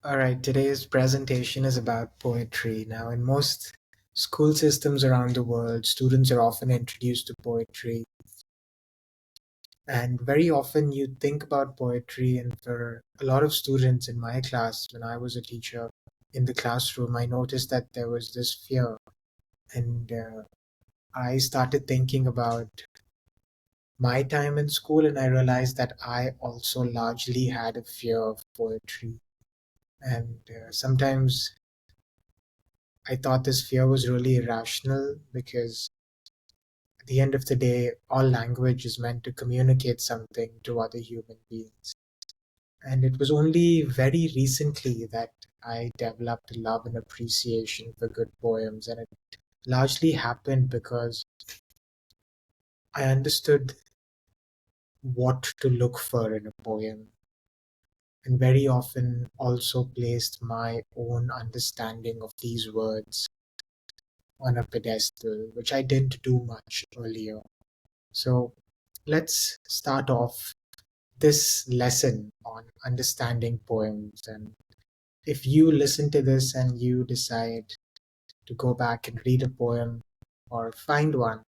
All right, today's presentation is about poetry. Now, in most school systems around the world, students are often introduced to poetry, and very often you think about poetry. And for a lot of students in my class, when I was a teacher in the classroom, I noticed that there was this fear, and I started thinking about my time in school, and I realized that I also largely had a fear of poetry. And sometimes I thought this fear was really irrational because at the end of the day, all language is meant to communicate something to other human beings. And it was only very recently that I developed a love and appreciation for good poems. And it largely happened because I understood what to look for in a poem, and very often also placed my own understanding of these words on a pedestal, which I didn't do much earlier. So let's start off this lesson on understanding poems. And if you listen to this and you decide to go back and read a poem or find one,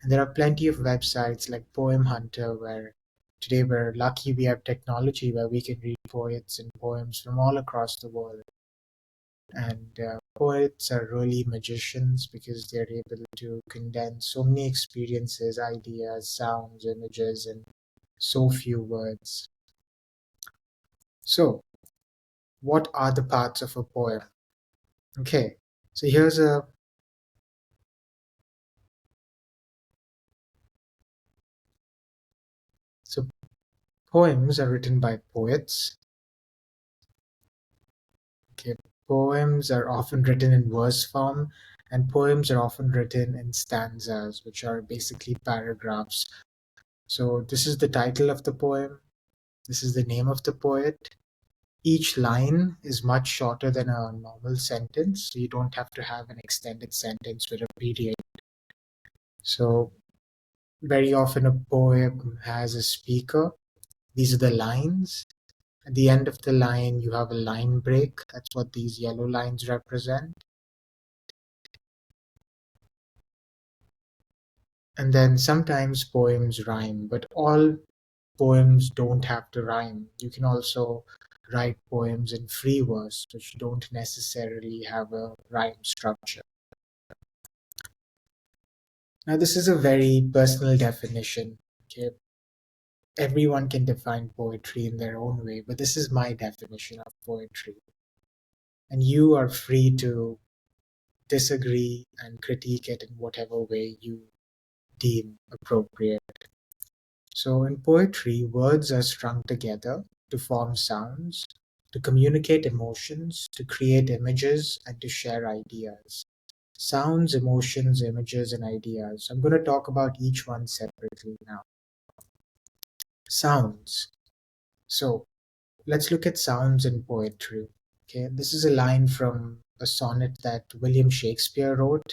and there are plenty of websites like Poem Hunter where today we're lucky we have technology where we can read poets and poems from all across the world. And poets are really magicians because they're able to condense so many experiences, ideas, sounds, images, in so few words. So, what are the parts of a poem? Okay, so here's a so poems are written by poets. Okay, poems are often written in verse form, and poems are often written in stanzas, which are basically paragraphs. So this is the title of the poem. This is the name of the poet. Each line is much shorter than a normal sentence, so you don't have to have an extended sentence with a period. So very often a poem has a speaker. These are the lines. At the end of the line, you have a line break. That's what these yellow lines represent. And then sometimes poems rhyme, but all poems don't have to rhyme. You can also write poems in free verse, which don't necessarily have a rhyme structure. Now, this is a very personal definition. Okay? Everyone can define poetry in their own way, but this is my definition of poetry. And you are free to disagree and critique it in whatever way you deem appropriate. So, in poetry, words are strung together to form sounds, to communicate emotions, to create images, and to share ideas. Sounds, emotions, images, and ideas. I'm going to talk about each one separately now. Sounds. So, let's look at sounds in poetry. Okay, this is a line from a sonnet that William Shakespeare wrote,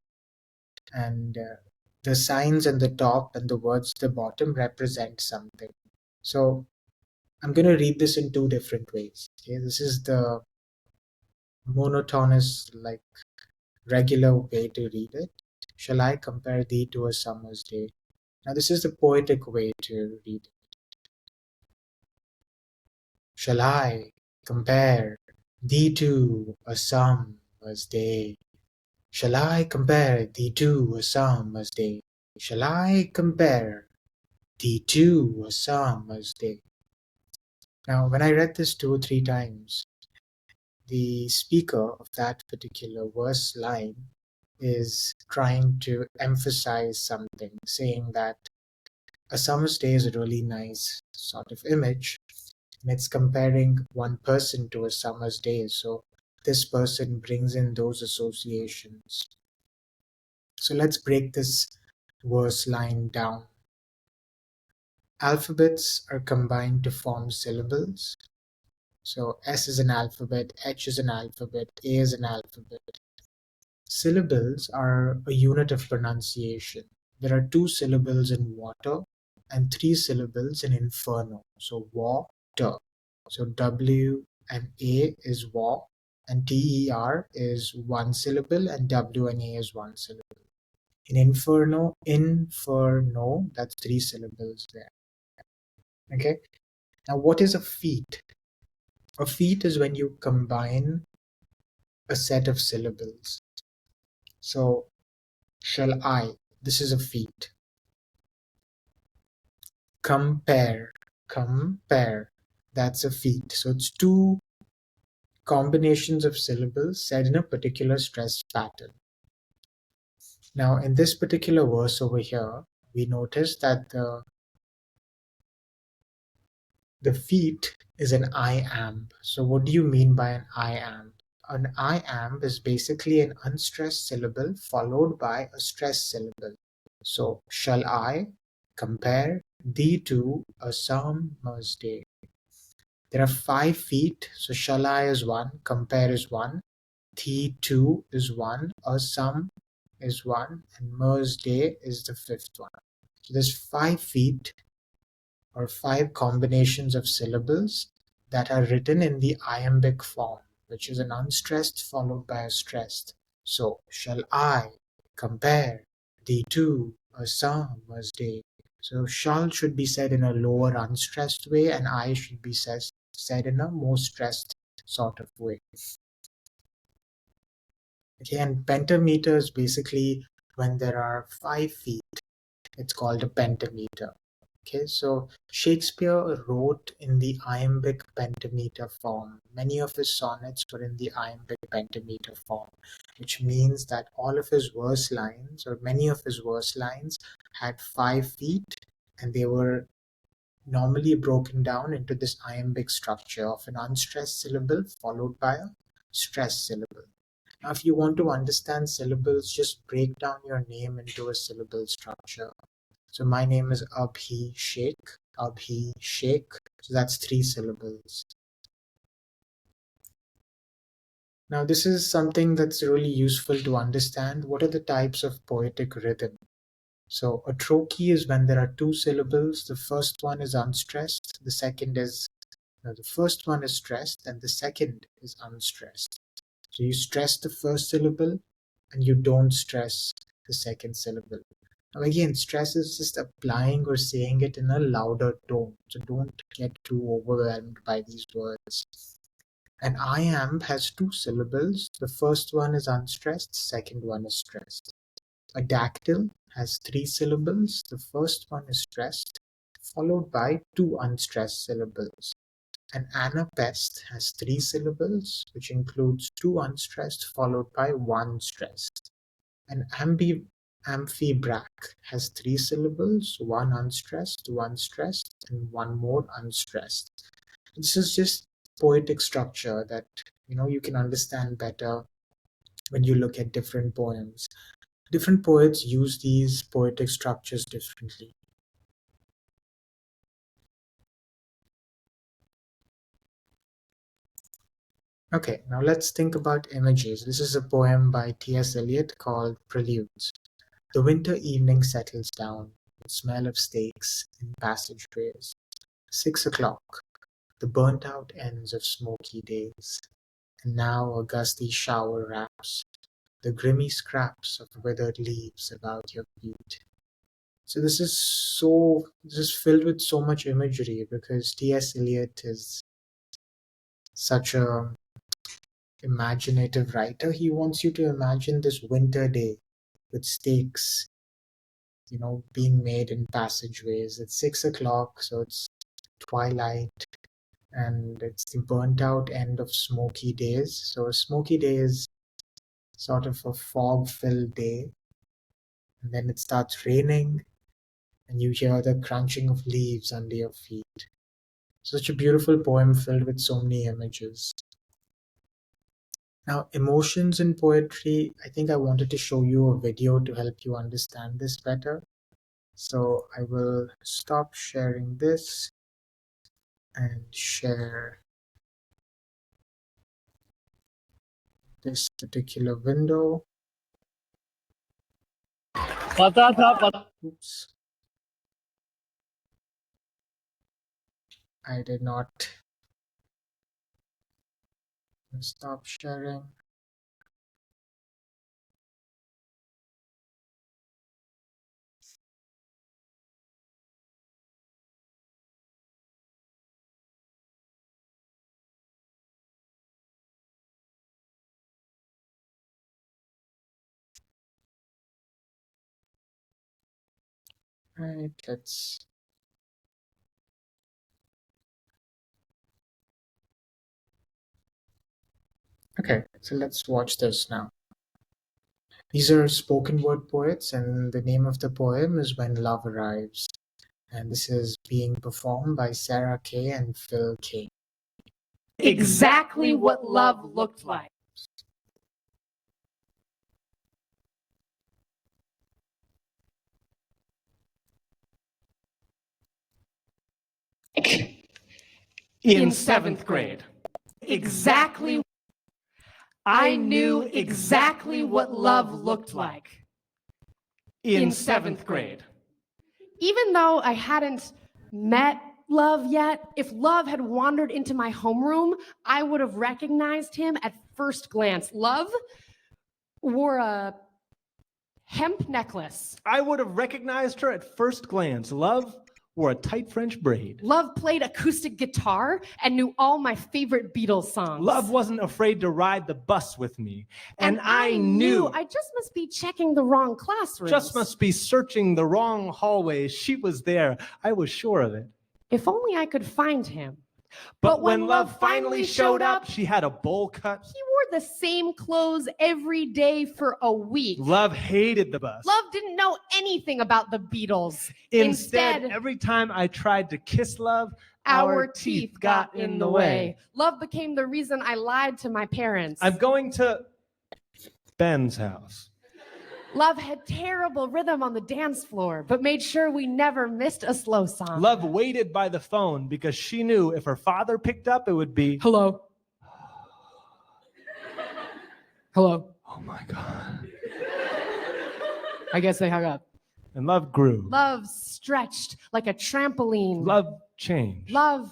and the signs on the top and the words at the bottom represent something. So I'm going to read this in two different ways. Okay, this is the monotonous, like regular way to read it. Shall I compare thee to a summer's day? Now, this is the poetic way to read it. Shall I compare thee to a summer's day? Shall I compare thee to a summer's day? Shall I compare thee to a summer's day? Now, when I read this two or three times, the speaker of that particular verse line is trying to emphasize something, saying that a summer's day is a really nice sort of image, and it's comparing one person to a summer's day. So this person brings in those associations. So let's break this verse line down. Alphabets are combined to form syllables. So S is an alphabet, H is an alphabet, A is an alphabet. Syllables are a unit of pronunciation. There are two syllables in water and three syllables in inferno. So water. So W and A is war, and TER is one syllable, and W and A is one syllable. In inferno, that's three syllables there. Okay. Now, what is a feat? A feat is when you combine a set of syllables. So, shall I? This is a feat. Compare. That's a feat. So it's two combinations of syllables said in a particular stressed pattern. Now, in this particular verse over here, we notice that the feat is an iamb. So what do you mean by an iamb? An iamb is basically an unstressed syllable followed by a stressed syllable. So, shall I compare thee to a summer's day? There are 5 feet, so shall I is 1, compare is 1, thee two is 1, a sum is 1, and mer's day is the 5th one. So there's 5 feet or 5 combinations of syllables that are written in the iambic form, which is an unstressed followed by a stressed. So, shall I compare thee to a summer's day? So, shall should be said in a lower unstressed way, and I should be said in a more stressed sort of way. Okay, and pentameter is basically when there are 5 feet, it's called a pentameter. Okay, so Shakespeare wrote in the iambic pentameter form. Many of his sonnets were in the iambic pentameter form, which means that all of his verse lines, or many of his verse lines, had 5 feet, and they were normally broken down into this iambic structure of an unstressed syllable followed by a stressed syllable. Now, if you want to understand syllables, just break down your name into a syllable structure. So my name is Abhishek. So that's 3 syllables. Now this is something that's really useful to understand. What are the types of poetic rhythm? So a trochee is when there are 2 syllables. The first one is unstressed. The first one is stressed and the second is unstressed. So you stress the first syllable and you don't stress the second syllable. Now again, stress is just applying or saying it in a louder tone. So don't get too overwhelmed by these words. An iamb has 2 syllables. The first one is unstressed, second one is stressed. A dactyl has 3 syllables. The first one is stressed, followed by 2 unstressed syllables. An anapest has 3 syllables, which includes 2 unstressed followed by 1 stressed. An amphibrach has 3 syllables, 1 unstressed, 1 stressed, and 1 more unstressed. This is just poetic structure that you can understand better when you look at different poems. Different poets use these poetic structures differently. Okay, now let's think about images. This is a poem by T.S. Eliot called Preludes. The winter evening settles down, the smell of steaks in passageways. 6 o'clock, the burnt-out ends of smoky days. And now a gusty shower wraps the grimy scraps of withered leaves about your feet. So this is filled with so much imagery because T.S. Eliot is such a imaginative writer. He wants you to imagine this winter day with steaks, being made in passageways. It's 6 o'clock, so it's twilight, and it's the burnt out end of smoky days. So a smoky day is sort of a fog-filled day, and then it starts raining, and you hear the crunching of leaves under your feet. Such a beautiful poem filled with so many images. Now, emotions in poetry, I think I wanted to show you a video to help you understand this better. So I will stop sharing this and share this particular window. Oops. I did not Stop sharing. Right, let's. Okay, so let's watch this now. These are spoken word poets, and the name of the poem is When Love Arrives. And this is being performed by Sarah Kay and Phil Kay. Exactly what love looked like. In seventh grade. Exactly. I knew exactly what love looked like. In seventh grade. Even though I hadn't met love yet, if love had wandered into my homeroom, I would have recognized him at first glance. Love wore a hemp necklace. I would have recognized her at first glance. Love wore a tight French braid. Love played acoustic guitar and knew all my favorite Beatles songs. Love wasn't afraid to ride the bus with me. And I knew I just must be checking the wrong classrooms. Just must be searching the wrong hallways. She was there. I was sure of it. If only I could find him. But when love finally showed up, she had a bowl cut. He wore the same clothes every day for a week. Love hated the bus. Love didn't know anything about the Beatles. Instead, every time I tried to kiss love, our teeth got in the way. Love became the reason I lied to my parents. I'm going to Ben's house. Love had terrible rhythm on the dance floor, but made sure we never missed a slow song. Love waited by the phone because she knew if her father picked up, it would be, hello. Hello. Oh my God. I guess they hung up. And love grew. Love stretched like a trampoline. Love changed. Love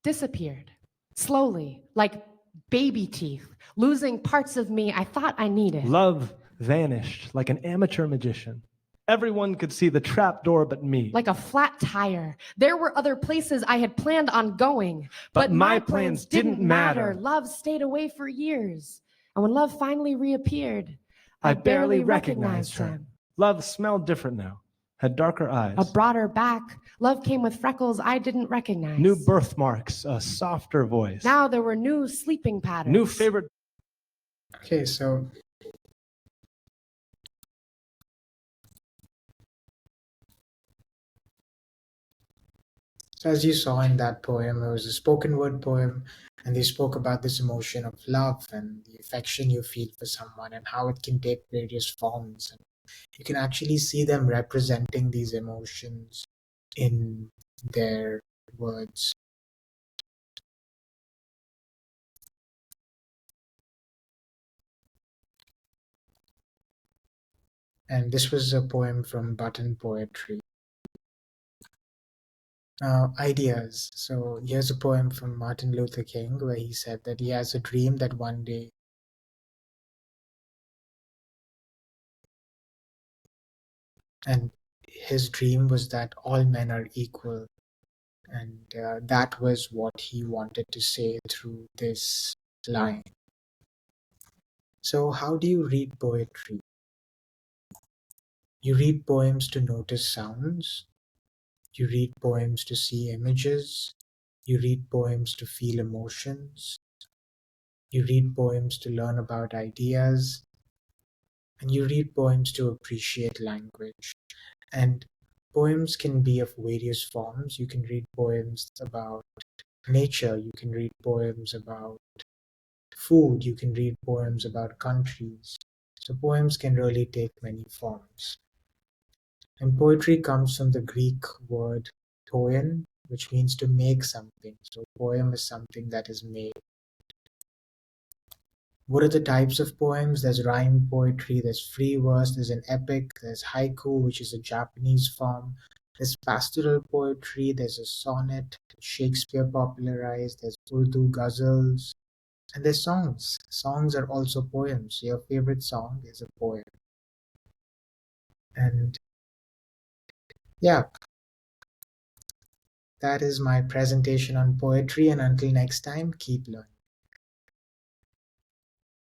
disappeared slowly, like baby teeth, losing parts of me I thought I needed. Love vanished like an amateur magician. Everyone could see the trap door but me. Like a flat tire. There were other places I had planned on going, but my plans didn't matter. Love stayed away for years. And when love finally reappeared, I barely recognized him. Love smelled different now, had darker eyes. A broader back. Love came with freckles I didn't recognize. New birthmarks, a softer voice. Now there were new sleeping patterns. New favorite. Okay, so as you saw in that poem, it was a spoken word poem, and they spoke about this emotion of love and the affection you feel for someone and how it can take various forms. And you can actually see them representing these emotions in their words. And this was a poem from Button Poetry. Ideas. So here's a poem from Martin Luther King where he said that he has a dream that one day and his dream was that all men are equal, and that was what he wanted to say through this line. So how do you read poetry? You read poems to notice sounds. You read poems to see images. You read poems to feel emotions. You read poems to learn about ideas. And you read poems to appreciate language. And poems can be of various forms. You can read poems about nature. You can read poems about food. You can read poems about countries. So poems can really take many forms. And poetry comes from the Greek word poien, which means to make something. So poem is something that is made. What are the types of poems? There's rhyme poetry, there's free verse, there's an epic, there's haiku, which is a Japanese form. There's pastoral poetry, there's a sonnet, Shakespeare popularized, there's Urdu ghazals, And there's songs. Songs are also poems. Your favorite song is a poem. And yeah, that is my presentation on poetry. And until next time, keep learning.